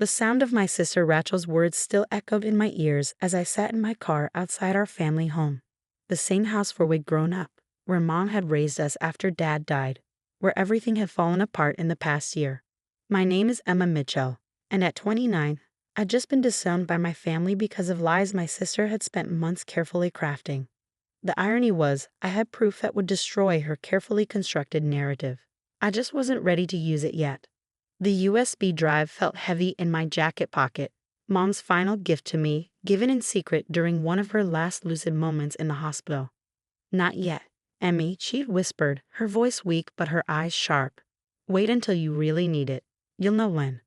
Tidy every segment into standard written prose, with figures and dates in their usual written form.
The sound of my sister Rachel's words still echoed in my ears as I sat in my car outside our family home. The same house where we'd grown up, where Mom had raised us after Dad died, where everything had fallen apart in the past year. My name is Emma Mitchell, and at 29, I'd just been disowned by my family because of lies my sister had spent months carefully crafting. The irony was, I had proof that would destroy her carefully constructed narrative. I just wasn't ready to use it yet. The USB drive felt heavy in my jacket pocket, Mom's final gift to me, given in secret during one of her last lucid moments in the hospital. Not yet, Emmy, she'd whispered, her voice weak but her eyes sharp. Wait until you really need it. You'll know when.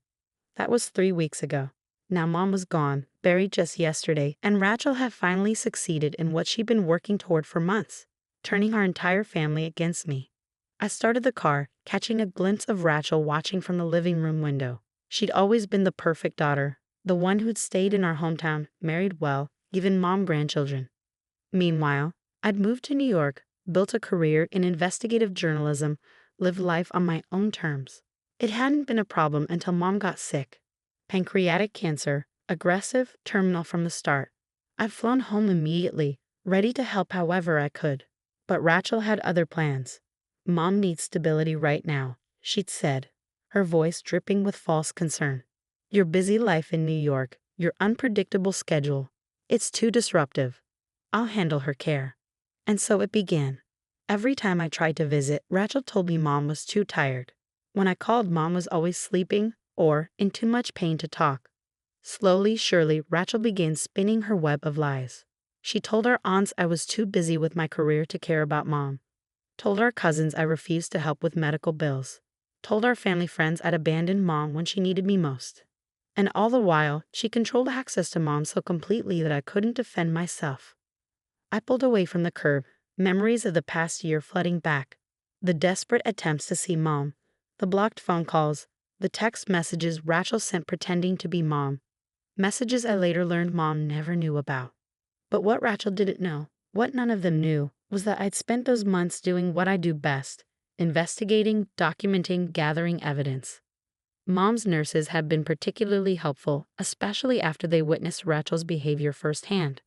That was 3 weeks ago. Now Mom was gone, buried just yesterday, and Rachel had finally succeeded in what she'd been working toward for months, turning our entire family against me. I started the car, catching a glimpse of Rachel watching from the living room window. She'd always been the perfect daughter, the one who'd stayed in our hometown, married well, given Mom grandchildren. Meanwhile, I'd moved to New York, built a career in investigative journalism, lived life on my own terms. It hadn't been a problem until Mom got sick. Pancreatic cancer, aggressive, terminal from the start. I'd flown home immediately, ready to help however I could. But Rachel had other plans. Mom needs stability right now, she'd said, her voice dripping with false concern. Your busy life in New York, your unpredictable schedule, it's too disruptive. I'll handle her care. And so it began. Every time I tried to visit, Rachel told me Mom was too tired. When I called, Mom was always sleeping or in too much pain to talk. Slowly, surely, Rachel began spinning her web of lies. She told our aunts I was too busy with my career to care about Mom. Told our cousins I refused to help with medical bills. Told our family friends I'd abandoned Mom when she needed me most. And all the while, she controlled access to Mom so completely that I couldn't defend myself. I pulled away from the curb, memories of the past year flooding back. The desperate attempts to see Mom, the blocked phone calls, the text messages Rachel sent pretending to be Mom. Messages I later learned Mom never knew about. But what Rachel didn't know, what none of them knew, was that I'd spent those months doing what I do best, investigating, documenting, gathering evidence. Mom's nurses had been particularly helpful, especially after they witnessed Rachel's behavior firsthand.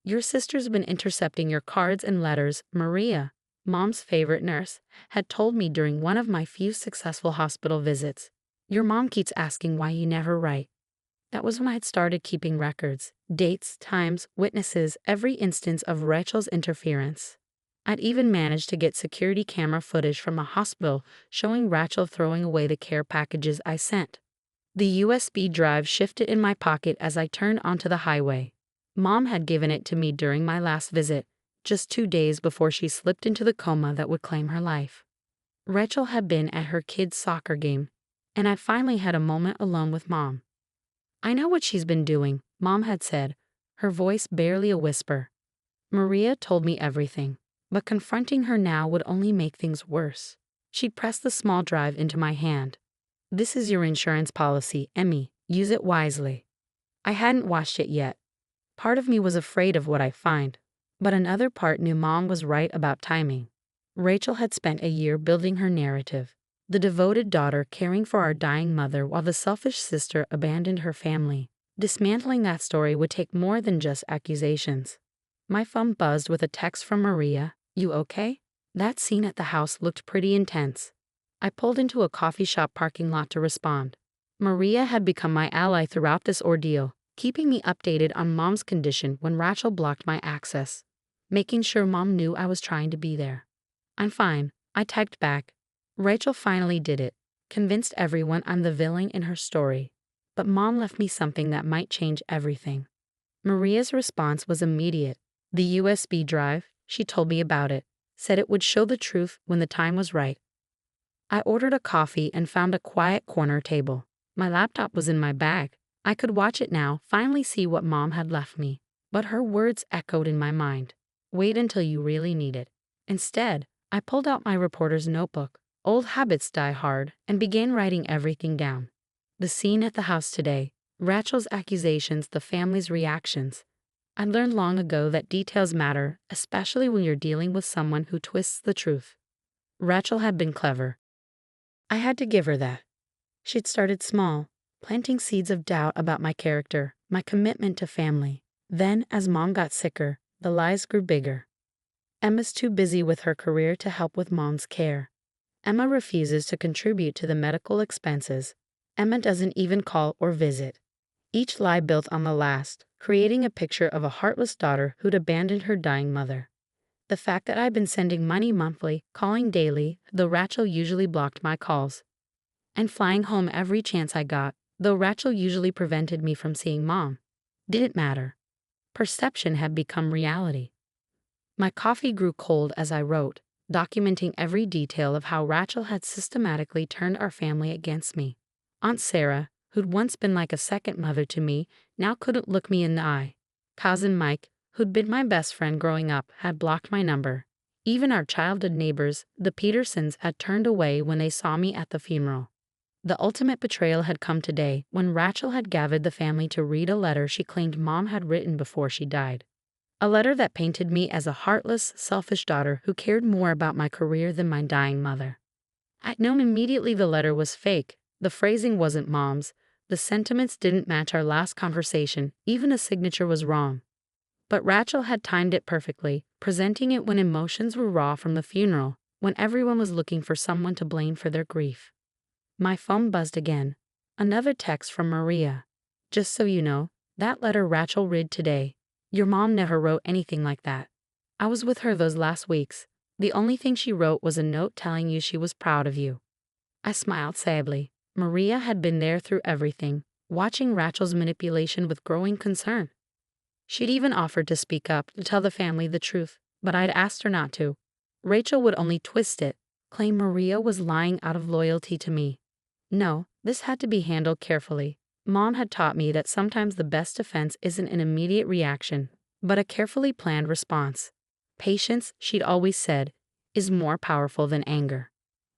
Your sister's been intercepting your cards and letters, Maria, Mom's favorite nurse, had told me during one of my few successful hospital visits. Your mom keeps asking why you never write. That was when I'd started keeping records, dates, times, witnesses, every instance of Rachel's interference. I'd even managed to get security camera footage from a hospital showing Rachel throwing away the care packages I sent. The USB drive shifted in my pocket as I turned onto the highway. Mom had given it to me during my last visit, just 2 days before she slipped into the coma that would claim her life. Rachel had been at her kid's soccer game, and I'd finally had a moment alone with Mom. I know what she's been doing, Mom had said, her voice barely a whisper. Maria told me everything, but confronting her now would only make things worse. She'd pressed the small drive into my hand. This is your insurance policy, Emmy. Use it wisely. I hadn't watched it yet. Part of me was afraid of what I'd find, but another part knew Mom was right about timing. Rachel had spent a year building her narrative, the devoted daughter caring for our dying mother while the selfish sister abandoned her family. Dismantling that story would take more than just accusations. My phone buzzed with a text from Maria. You okay? That scene at the house looked pretty intense. I pulled into a coffee shop parking lot to respond. Maria had become my ally throughout this ordeal, keeping me updated on Mom's condition when Rachel blocked my access, making sure Mom knew I was trying to be there. I'm fine, I typed back. Rachel finally did it, convinced everyone I'm the villain in her story. But Mom left me something that might change everything. Maria's response was immediate. The USB drive, she told me about it, said it would show the truth when the time was right. I ordered a coffee and found a quiet corner table. My laptop was in my bag. I could watch it now, finally see what Mom had left me. But her words echoed in my mind. Wait until you really need it. Instead, I pulled out my reporter's notebook. Old habits die hard, and began writing everything down. The scene at the house today, Rachel's accusations, the family's reactions. I learned long ago that details matter, especially when you're dealing with someone who twists the truth. Rachel had been clever. I had to give her that. She'd started small, planting seeds of doubt about my character, my commitment to family. Then, as Mom got sicker, the lies grew bigger. Emma's too busy with her career to help with Mom's care. Emma refuses to contribute to the medical expenses. Emma doesn't even call or visit. Each lie built on the last, creating a picture of a heartless daughter who'd abandoned her dying mother. The fact that I'd been sending money monthly, calling daily, though Rachel usually blocked my calls, and flying home every chance I got, though Rachel usually prevented me from seeing Mom, didn't matter. Perception had become reality. My coffee grew cold as I wrote, documenting every detail of how Rachel had systematically turned our family against me. Aunt Sarah, who'd once been like a second mother to me, now couldn't look me in the eye. Cousin Mike, who'd been my best friend growing up, had blocked my number. Even our childhood neighbors, the Petersons, had turned away when they saw me at the funeral. The ultimate betrayal had come today when Rachel had gathered the family to read a letter she claimed Mom had written before she died. A letter that painted me as a heartless, selfish daughter who cared more about my career than my dying mother. I'd known immediately the letter was fake. The phrasing wasn't Mom's. The sentiments didn't match our last conversation. Even the signature was wrong. But Rachel had timed it perfectly, presenting it when emotions were raw from the funeral, when everyone was looking for someone to blame for their grief. My phone buzzed again. Another text from Maria. Just so you know, that letter Rachel read today. Your mom never wrote anything like that. I was with her those last weeks. The only thing she wrote was a note telling you she was proud of you. I smiled sadly. Maria had been there through everything, watching Rachel's manipulation with growing concern. She'd even offered to speak up, to tell the family the truth, but I'd asked her not to. Rachel would only twist it, claim Maria was lying out of loyalty to me. No, this had to be handled carefully. Mom had taught me that sometimes the best defense isn't an immediate reaction, but a carefully planned response. Patience, she'd always said, is more powerful than anger.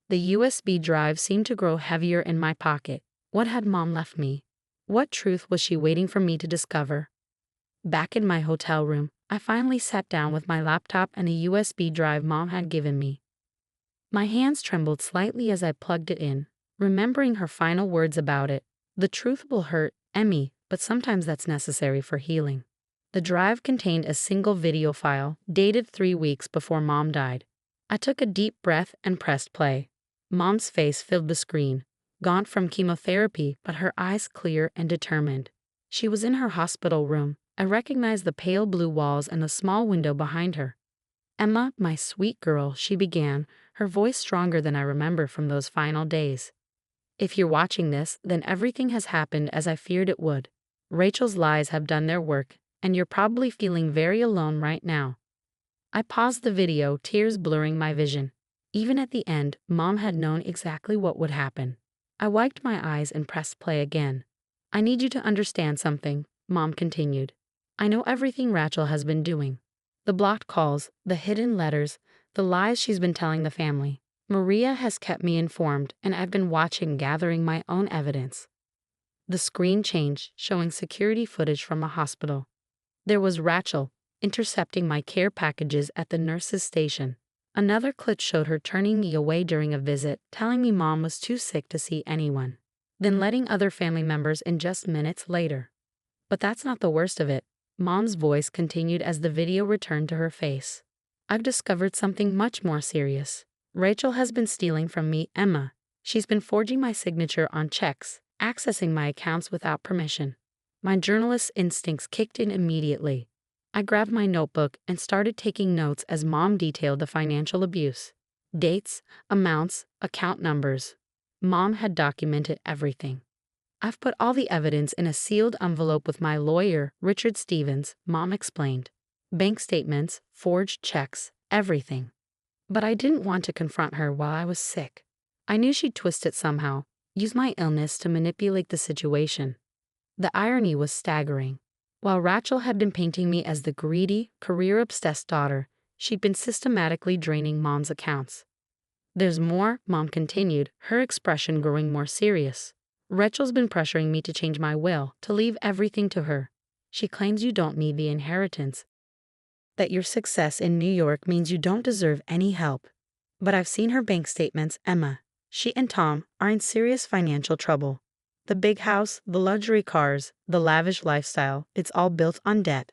The USB drive seemed to grow heavier in my pocket. What had Mom left me? What truth was she waiting for me to discover? Back in my hotel room, I finally sat down with my laptop and the USB drive Mom had given me. My hands trembled slightly as I plugged it in, remembering her final words about it. The truth will hurt, Emmy, but sometimes that's necessary for healing. The drive contained a single video file, dated 3 weeks before Mom died. I took a deep breath and pressed play. Mom's face filled the screen, gaunt from chemotherapy, but her eyes clear and determined. She was in her hospital room. I recognized the pale blue walls and the small window behind her. Emma, my sweet girl, she began, her voice stronger than I remember from those final days. If you're watching this, then everything has happened as I feared it would. Rachel's lies have done their work, and you're probably feeling very alone right now. I paused the video, tears blurring my vision. Even at the end, Mom had known exactly what would happen. I wiped my eyes and pressed play again. I need you to understand something, Mom continued. I know everything Rachel has been doing. The blocked calls, the hidden letters, the lies she's been telling the family. Maria has kept me informed, and I've been watching, gathering my own evidence. The screen changed, showing security footage from a hospital. There was Rachel, intercepting my care packages at the nurse's station. Another clip showed her turning me away during a visit, telling me Mom was too sick to see anyone, then letting other family members in just minutes later. But that's not the worst of it. Mom's voice continued as the video returned to her face. I've discovered something much more serious. Rachel has been stealing from me, Emma. She's been forging my signature on checks, accessing my accounts without permission. My journalist's instincts kicked in immediately. I grabbed my notebook and started taking notes as Mom detailed the financial abuse. Dates, amounts, account numbers. Mom had documented everything. I've put all the evidence in a sealed envelope with my lawyer, Richard Stevens, Mom explained. Bank statements, forged checks, everything. But I didn't want to confront her while I was sick. I knew she'd twist it somehow, use my illness to manipulate the situation. The irony was staggering. While Rachel had been painting me as the greedy, career-obsessed daughter, she'd been systematically draining Mom's accounts. There's more, Mom continued, her expression growing more serious. Rachel's been pressuring me to change my will, to leave everything to her. She claims you don't need the inheritance, that your success in New York means you don't deserve any help. But I've seen her bank statements, Emma. She and Tom are in serious financial trouble. The big house, the luxury cars, the lavish lifestyle, it's all built on debt.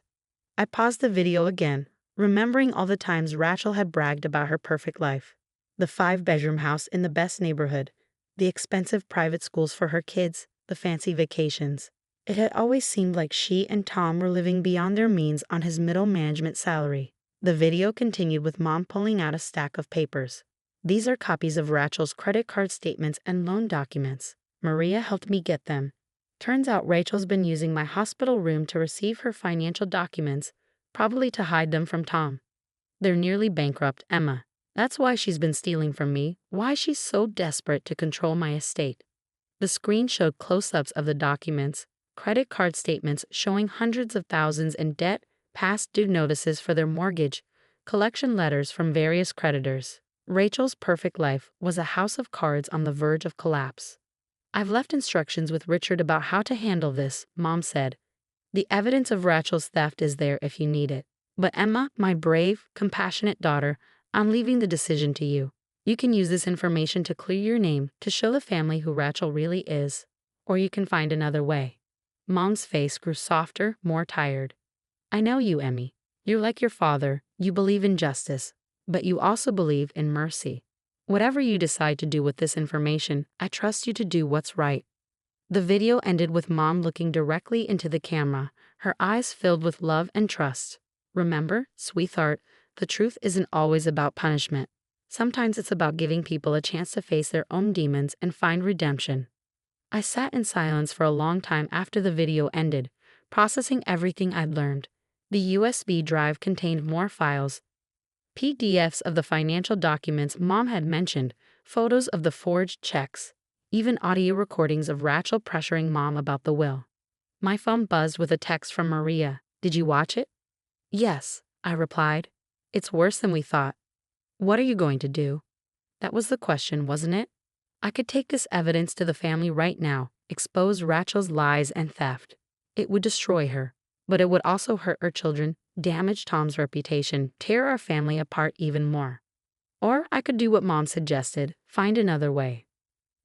I paused the video again, remembering all the times Rachel had bragged about her perfect life. The 5-bedroom house in the best neighborhood, the expensive private schools for her kids, the fancy vacations. It had always seemed like she and Tom were living beyond their means on his middle management salary. The video continued with Mom pulling out a stack of papers. These are copies of Rachel's credit card statements and loan documents. Maria helped me get them. Turns out Rachel's been using my hospital room to receive her financial documents, probably to hide them from Tom. They're nearly bankrupt, Emma. That's why she's been stealing from me, why she's so desperate to control my estate. The screen showed close-ups of the documents, credit card statements showing hundreds of thousands in debt, past due notices for their mortgage, collection letters from various creditors. Rachel's perfect life was a house of cards on the verge of collapse. I've left instructions with Richard about how to handle this, Mom said. The evidence of Rachel's theft is there if you need it. But Emma, my brave, compassionate daughter, I'm leaving the decision to you. You can use this information to clear your name, to show the family who Rachel really is. Or you can find another way. Mom's face grew softer, more tired. I know you, Emmy. You're like your father, you believe in justice, but you also believe in mercy. Whatever you decide to do with this information, I trust you to do what's right. The video ended with Mom looking directly into the camera, her eyes filled with love and trust. Remember, sweetheart, the truth isn't always about punishment. Sometimes it's about giving people a chance to face their own demons and find redemption. I sat in silence for a long time after the video ended, processing everything I'd learned. The USB drive contained more files, PDFs of the financial documents Mom had mentioned, photos of the forged checks, even audio recordings of Rachel pressuring Mom about the will. My phone buzzed with a text from Maria. Did you watch it? Yes, I replied. It's worse than we thought. What are you going to do? That was the question, wasn't it? I could take this evidence to the family right now, expose Rachel's lies and theft. It would destroy her, but it would also hurt her children, damage Tom's reputation, tear our family apart even more. Or I could do what Mom suggested, find another way.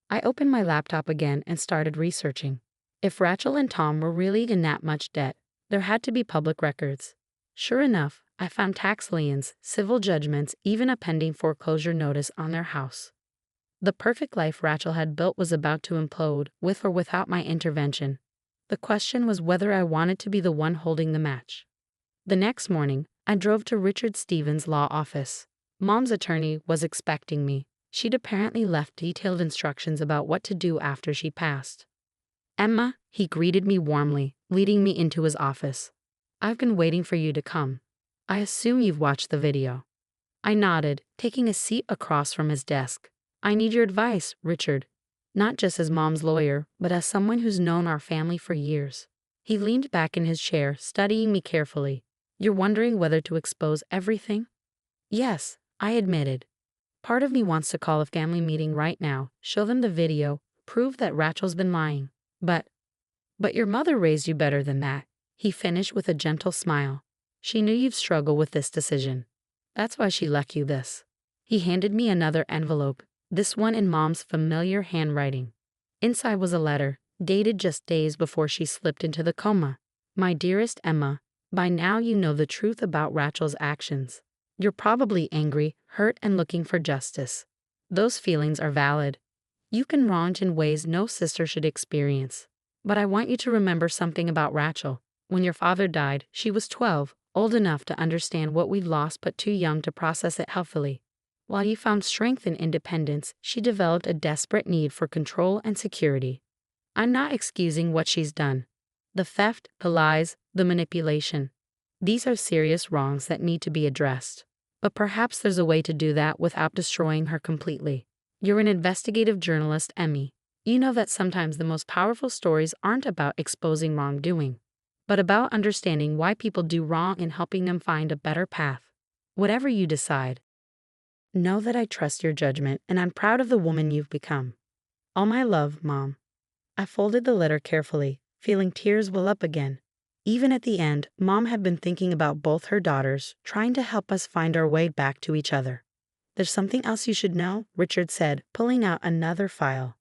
I opened my laptop again and started researching. If Rachel and Tom were really in that much debt, there had to be public records. Sure enough, I found tax liens, civil judgments, even a pending foreclosure notice on their house. The perfect life Rachel had built was about to implode, with or without my intervention. The question was whether I wanted to be the one holding the match. The next morning, I drove to Richard Stevens' law office. Mom's attorney was expecting me. She'd apparently left detailed instructions about what to do after she passed. Emma, he greeted me warmly, leading me into his office. I've been waiting for you to come. I assume you've watched the video. I nodded, taking a seat across from his desk. I need your advice, Richard. Not just as Mom's lawyer, but as someone who's known our family for years. He leaned back in his chair, studying me carefully. You're wondering whether to expose everything? Yes, I admitted. Part of me wants to call a family meeting right now, show them the video, prove that Rachel's been lying. But your mother raised you better than that, he finished with a gentle smile. She knew you'd struggle with this decision. That's why she left you this. He handed me another envelope, this one in Mom's familiar handwriting. Inside was a letter, dated just days before she slipped into the coma. My dearest Emma, by now you know the truth about Rachel's actions. You're probably angry, hurt, and looking for justice. Those feelings are valid. You've been wronged in ways no sister should experience. But I want you to remember something about Rachel. When your father died, she was 12, old enough to understand what we'd lost but too young to process it healthily. While you found strength and independence, she developed a desperate need for control and security. I'm not excusing what she's done. The theft, the lies, the manipulation. These are serious wrongs that need to be addressed. But perhaps there's a way to do that without destroying her completely. You're an investigative journalist, Emmy. You know that sometimes the most powerful stories aren't about exposing wrongdoing, but about understanding why people do wrong and helping them find a better path. Whatever you decide, know that I trust your judgment and I'm proud of the woman you've become. All my love, Mom. I folded the letter carefully, feeling tears well up again. Even at the end, Mom had been thinking about both her daughters, trying to help us find our way back to each other. There's something else you should know, Richard said, pulling out another file.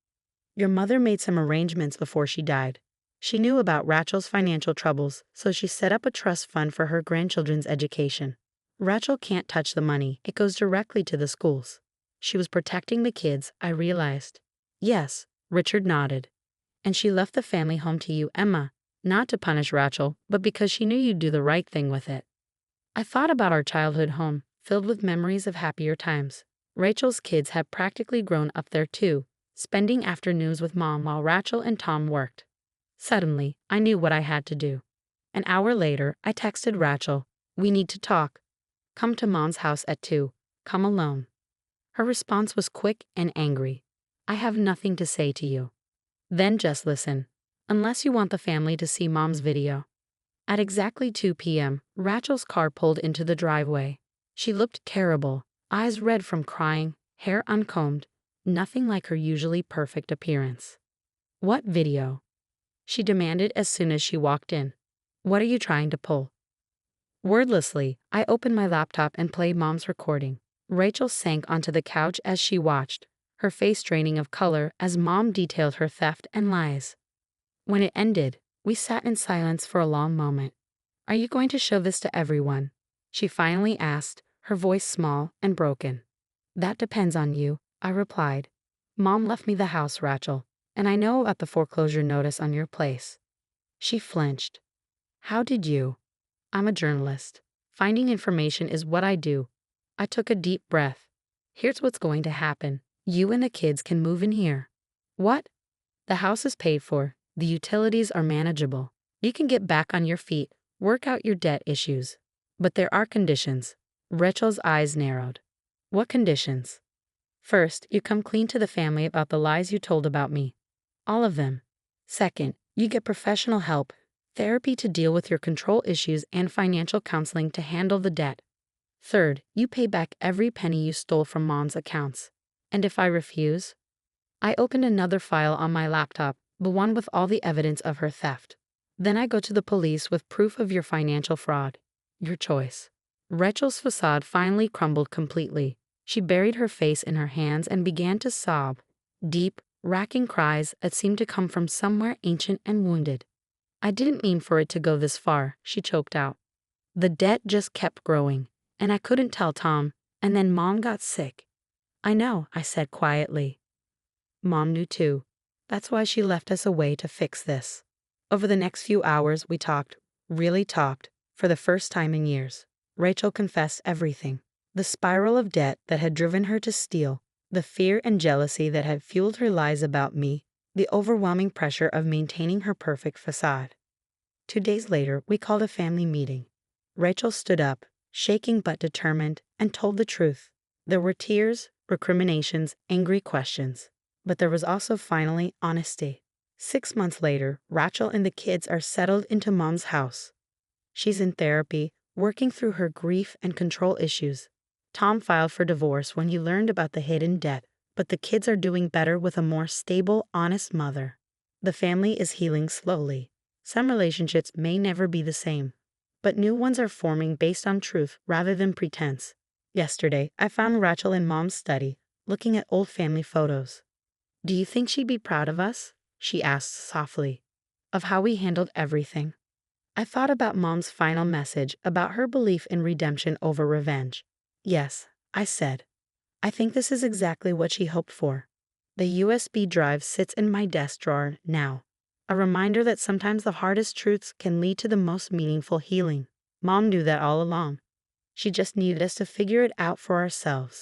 Your mother made some arrangements before she died. She knew about Rachel's financial troubles, so she set up a trust fund for her grandchildren's education. Rachel can't touch the money, it goes directly to the schools. She was protecting the kids, I realized. Yes, Richard nodded. And she left the family home to you, Emma, not to punish Rachel, but because she knew you'd do the right thing with it. I thought about our childhood home, filled with memories of happier times. Rachel's kids had practically grown up there too, spending afternoons with Mom while Rachel and Tom worked. Suddenly, I knew what I had to do. An hour later, I texted Rachel, "We need to talk. Come to Mom's house at 2. Come alone." Her response was quick and angry. "I have nothing to say to you." Then just listen. Unless you want the family to see Mom's video. At exactly 2 p.m., Rachel's car pulled into the driveway. She looked terrible, eyes red from crying, hair uncombed, nothing like her usually perfect appearance. "What video?" she demanded as soon as she walked in. "What are you trying to pull?" Wordlessly, I opened my laptop and played Mom's recording. Rachel sank onto the couch as she watched, her face draining of color as Mom detailed her theft and lies. When it ended, we sat in silence for a long moment. "Are you going to show this to everyone?" she finally asked, her voice small and broken. "That depends on you," I replied. "Mom left me the house, Rachel, and I know about the foreclosure notice on your place." She flinched. "How did you?" "I'm a journalist. Finding information is what I do." I took a deep breath. "Here's what's going to happen. You and the kids can move in here." "What?" "The house is paid for. The utilities are manageable. You can get back on your feet, work out your debt issues. But there are conditions." Rachel's eyes narrowed. "What conditions?" "First, you come clean to the family about the lies you told about me. All of them. Second, you get professional help, therapy to deal with your control issues and financial counseling to handle the debt. Third, you pay back every penny you stole from Mom's accounts. And if I refuse?" I opened another file on my laptop, the one with all the evidence of her theft. "Then I go to the police with proof of your financial fraud. Your choice." Rachel's facade finally crumbled completely. She buried her face in her hands and began to sob, deep, racking cries that seemed to come from somewhere ancient and wounded. "I didn't mean for it to go this far," she choked out. "The debt just kept growing, and I couldn't tell Tom, and then Mom got sick." "I know," I said quietly. "Mom knew too. That's why she left us a way to fix this." Over the next few hours, we talked, really talked, for the first time in years. Rachel confessed everything. The spiral of debt that had driven her to steal, the fear and jealousy that had fueled her lies about me, the overwhelming pressure of maintaining her perfect facade. 2 days later, we called a family meeting. Rachel stood up, shaking but determined, and told the truth. There were tears, recriminations, angry questions. But there was also finally honesty. 6 months later, Rachel and the kids are settled into Mom's house. She's in therapy, working through her grief and control issues. Tom filed for divorce when he learned about the hidden debt, but the kids are doing better with a more stable, honest mother. The family is healing slowly. Some relationships may never be the same, but new ones are forming based on truth rather than pretense. Yesterday, I found Rachel in Mom's study, looking at old family photos. "Do you think she'd be proud of us?" she asked softly. "Of how we handled everything." I thought about Mom's final message about her belief in redemption over revenge. "Yes," I said. "I think this is exactly what she hoped for." The USB drive sits in my desk drawer now, a reminder that sometimes the hardest truths can lead to the most meaningful healing. Mom knew that all along. She just needed us to figure it out for ourselves.